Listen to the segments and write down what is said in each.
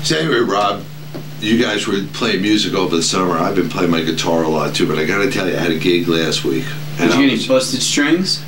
So anyway, Rob, you guys were playing music over the summer. I've been playing my guitar a lot too, but I gotta tell you, I had a gig last week. Did you get any busted strings?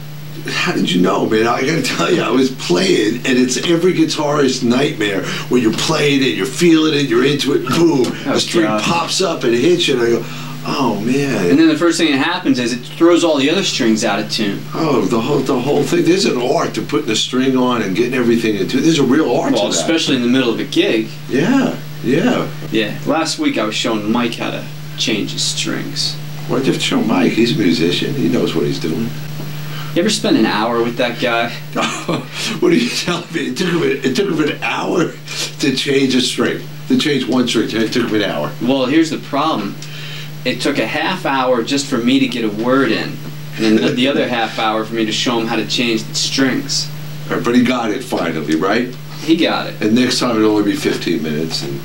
How did you know, man? I gotta tell you, I was playing, and it's every guitarist's nightmare when you're playing it, you're feeling it, you're into it, boom, a string pops up and it hits you, and I go, oh man. And then the first thing that happens is it throws all the other strings out of tune. Oh, the whole thing. There's an art to putting the string on and getting everything into it. There's a real art to that. Especially in the middle of a gig. Yeah. Yeah. Last week I was showing Mike how to change his strings. Why'd you have to show Mike? He's a musician. He knows what he's doing. You ever spend an hour with that guy? What are you telling me? It took him an hour to change a string. To change one string. It took him an hour. Well, here's the problem. It took a half hour just for me to get a word in, and then the other half hour for me to show him how to change the strings. But he got it finally, right? He got it. And next time it'll only be 15 minutes. And...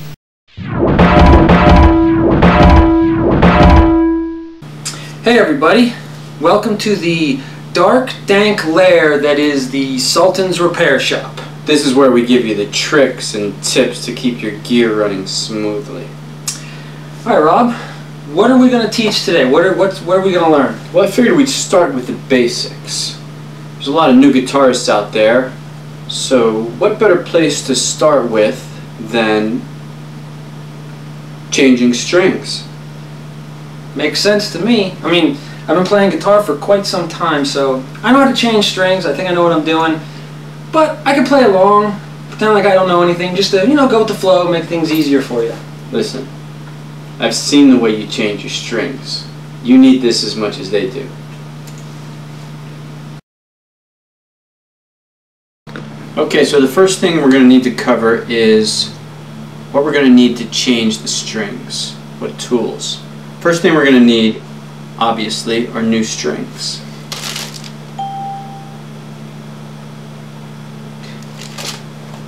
Hey everybody, welcome to the dark, dank lair that is the Sultans repair shop. This is where we give you the tricks and tips to keep your gear running smoothly. Alright Rob, what are we going to teach today? What are we going to learn? Well, I figured we'd start with the basics. There's a lot of new guitarists out there, so what better place to start with than changing strings? Makes sense to me. I mean, I've been playing guitar for quite some time, so I know how to change strings. I think I know what I'm doing. But I can play along, pretend like I don't know anything, just to, go with the flow, make things easier for you. Listen, I've seen the way you change your strings. You need this as much as they do. Okay, so the first thing we're going to need to cover is what we're going to need to change the strings. What tools? First thing we're going to need, obviously, are new strings.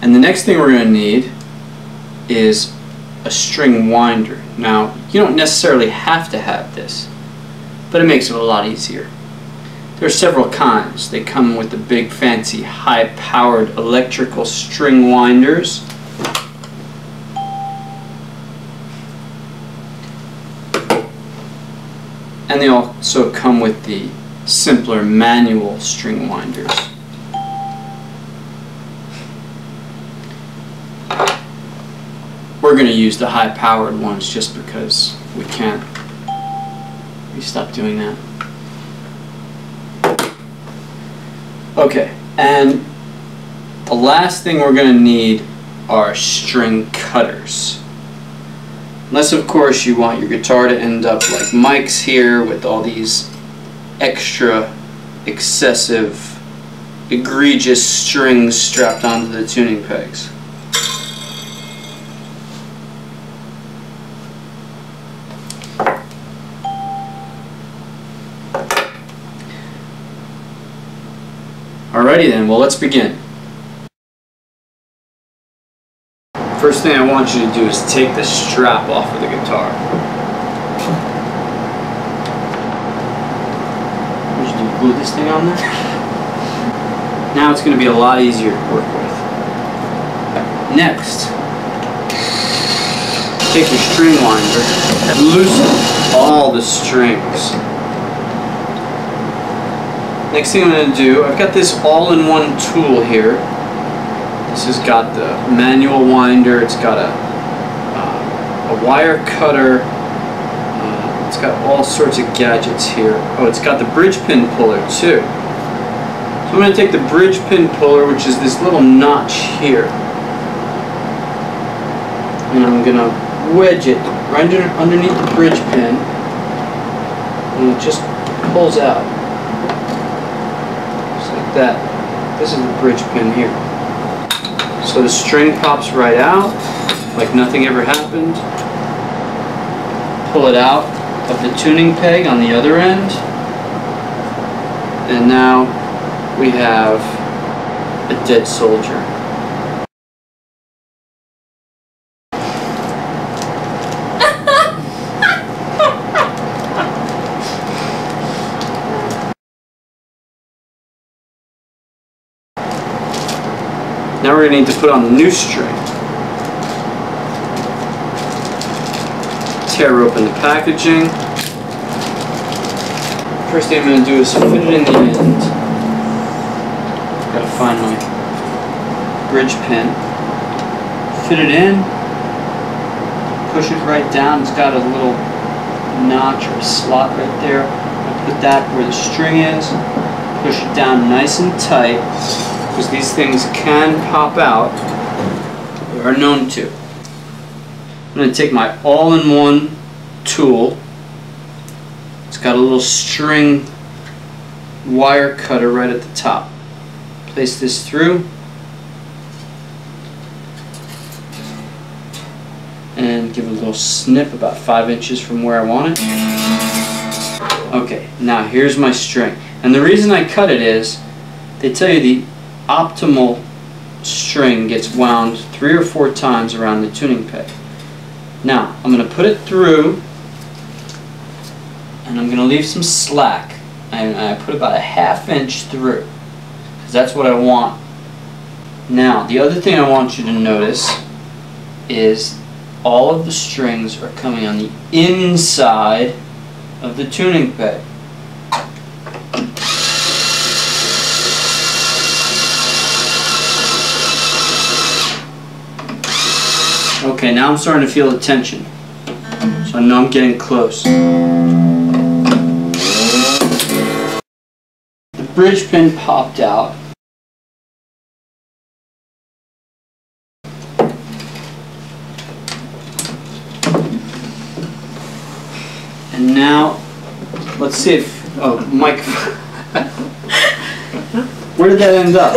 And the next thing we're going to need is a string winder. Now, you don't necessarily have to have this, but it makes it a lot easier. There are several kinds. They come with the big, fancy, high-powered electrical string winders. And they also come with the simpler manual string winders. We're going to use the high-powered ones just because we can. We stop doing that. Okay, and the last thing we're going to need are string cutters. Unless, of course, you want your guitar to end up like Mike's here with all these extra, excessive, egregious strings strapped onto the tuning pegs. Alrighty then, well, let's begin. First thing I want you to do is take the strap off of the guitar. What did you do, glue this thing on there? Now it's going to be a lot easier to work with. Next, take your string winder and loosen all the strings. Next thing I'm going to do, I've got this all-in-one tool here. This has got the manual winder, it's got a wire cutter, it's got all sorts of gadgets here. Oh, it's got the bridge pin puller too. So I'm going to take the bridge pin puller, which is this little notch here, and I'm going to wedge it right underneath the bridge pin, and it just pulls out. That. This is the bridge pin here. So the string pops right out like nothing ever happened. Pull it out of the tuning peg on the other end, and now we have a dead soldier. Now we're going to need to put on the new string. tear open the packaging. First thing I'm going to do is fit it in the end. Gotta find my bridge pin. Fit it in. Push it right down. It's got a little notch or a slot right there. I'll put that where the string is. Push it down nice and tight, because these things can pop out. They are known to. I'm going to take my all-in-one tool. It's got a little string wire cutter right at the top. Place this through. And give it a little snip about 5 inches from where I want it. Okay, now here's my string. And the reason I cut it is, they tell you the optimal string gets wound 3 or 4 times around the tuning peg. Now, I'm going to put it through, and I'm going to leave some slack. I put about a 1/2 inch through, because that's what I want. Now, the other thing I want you to notice is all of the strings are coming on the inside of the tuning peg. Okay, now I'm starting to feel the tension, so I know I'm getting close. The bridge pin popped out. And now, let's see if, oh, Mike, where did that end up?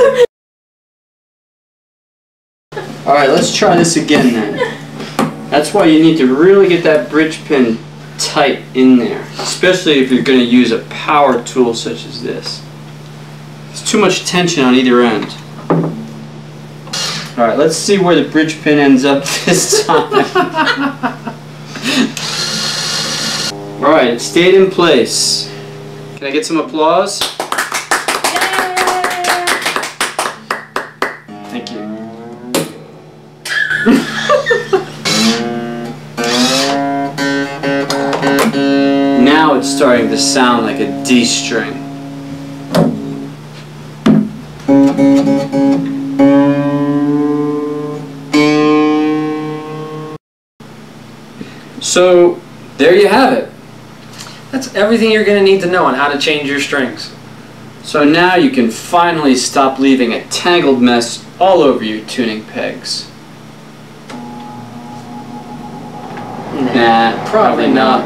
Alright, let's try this again then. That's why you need to really get that bridge pin tight in there, especially if you're going to use a power tool such as this. There's too much tension on either end. Alright, let's see where the bridge pin ends up this time. Alright, it stayed in place. Can I get some applause? Thank you. Now it's starting to sound like a D string. So, there you have it. That's everything you're going to need to know on how to change your strings. So now you can finally stop leaving a tangled mess all over your tuning pegs. Nah, probably not.